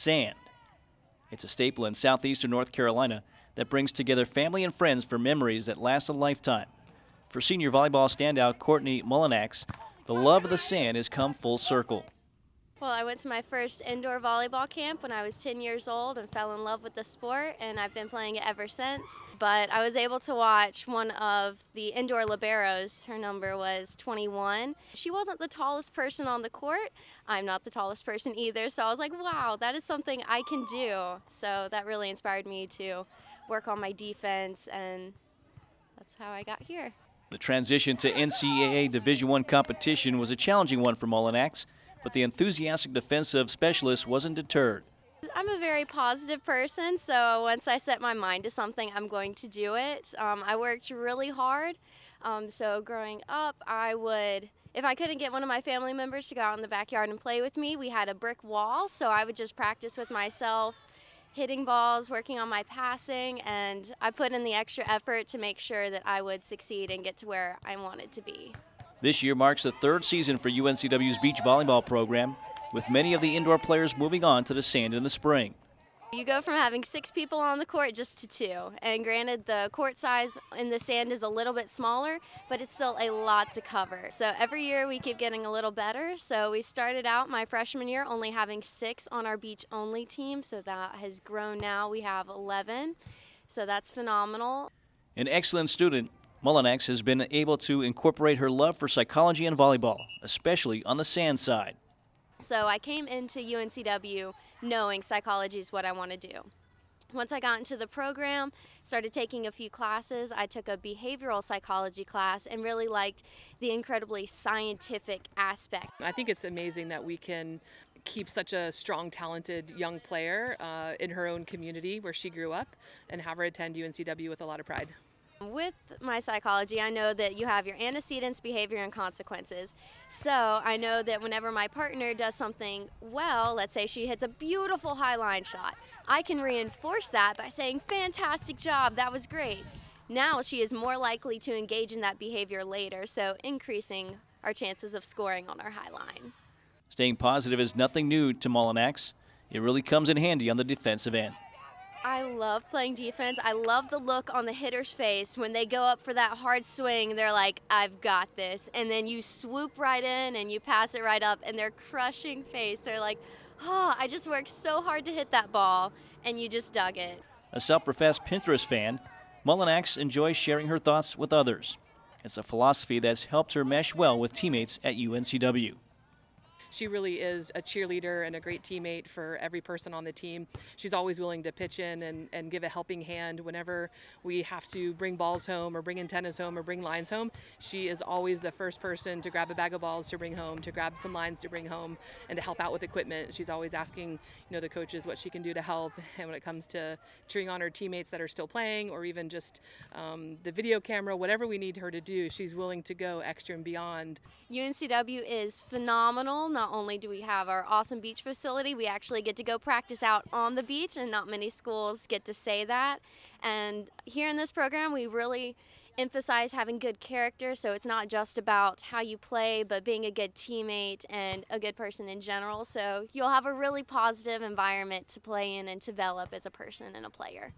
sand. It's a staple in southeastern North Carolina that brings together family and friends for memories that last a lifetime. For senior volleyball standout Courtney Mullinax, the love of the sand has come full circle. Well, I went to my first indoor volleyball camp when I was 10 years old and fell in love with the sport, and I've been playing it ever since. But I was able to watch one of the indoor liberos. Her number was 21. She wasn't the tallest person on the court. I'm not the tallest person either, so I was like, wow, that is something I can do. So that really inspired me to work on my defense, and that's how I got here. The transition to NCAA Division I competition was a challenging one for Mullinax, but the enthusiastic defensive specialist wasn't deterred. I'm a very positive person, so once I set my mind to something, I'm going to do it. I worked really hard, so growing up, if I couldn't get one of my family members to go out in the backyard and play with me, we had a brick wall, so I would just practice with myself, hitting balls, working on my passing, and I put in the extra effort to make sure that I would succeed and get to where I wanted to be. This year marks the third season for UNCW's beach volleyball program, with many of the indoor players moving on to the sand in the spring. You go from having 6 people on the court just to 2, and granted the court size in the sand is a little bit smaller, but it's still a lot to cover. So every year we keep getting a little better. So we started out my freshman year only having 6 on our beach only team, so that has grown now. We have 11, so that's phenomenal. An excellent student, Mullinax has been able to incorporate her love for psychology and volleyball, especially on the sand side. So I came into UNCW knowing psychology is what I want to do. Once I got into the program, started taking a few classes, I took a behavioral psychology class and really liked the incredibly scientific aspect. I think it's amazing that we can keep such a strong, talented young player in her own community where she grew up and have her attend UNCW with a lot of pride. With my psychology, I know that you have your antecedents, behavior, and consequences. So I know that whenever my partner does something well, let's say she hits a beautiful high line shot, I can reinforce that by saying, fantastic job, that was great. Now she is more likely to engage in that behavior later, so increasing our chances of scoring on our high line. Staying positive is nothing new to Mullinax. It really comes in handy on the defensive end. I love playing defense. I love the look on the hitter's face when they go up for that hard swing. They're like, I've got this. And then you swoop right in and you pass it right up, and their crushing face, they're like, oh, I just worked so hard to hit that ball, and you just dug it. A self-professed Pinterest fan, Mullinax enjoys sharing her thoughts with others. It's a philosophy that's helped her mesh well with teammates at UNCW. She really is a cheerleader and a great teammate for every person on the team. She's always willing to pitch in and give a helping hand whenever we have to bring balls home or bring antennas home or bring lines home. She is always the first person to grab a bag of balls to bring home, to grab some lines to bring home, and to help out with equipment. She's always asking, the coaches what she can do to help. And when it comes to cheering on her teammates that are still playing, or even just the video camera, whatever we need her to do, she's willing to go extra and beyond. UNCW is phenomenal. Not only do we have our awesome beach facility, we actually get to go practice out on the beach, and not many schools get to say that. And here in this program, we really emphasize having good character, so it's not just about how you play, but being a good teammate and a good person in general. So you'll have a really positive environment to play in and develop as a person and a player.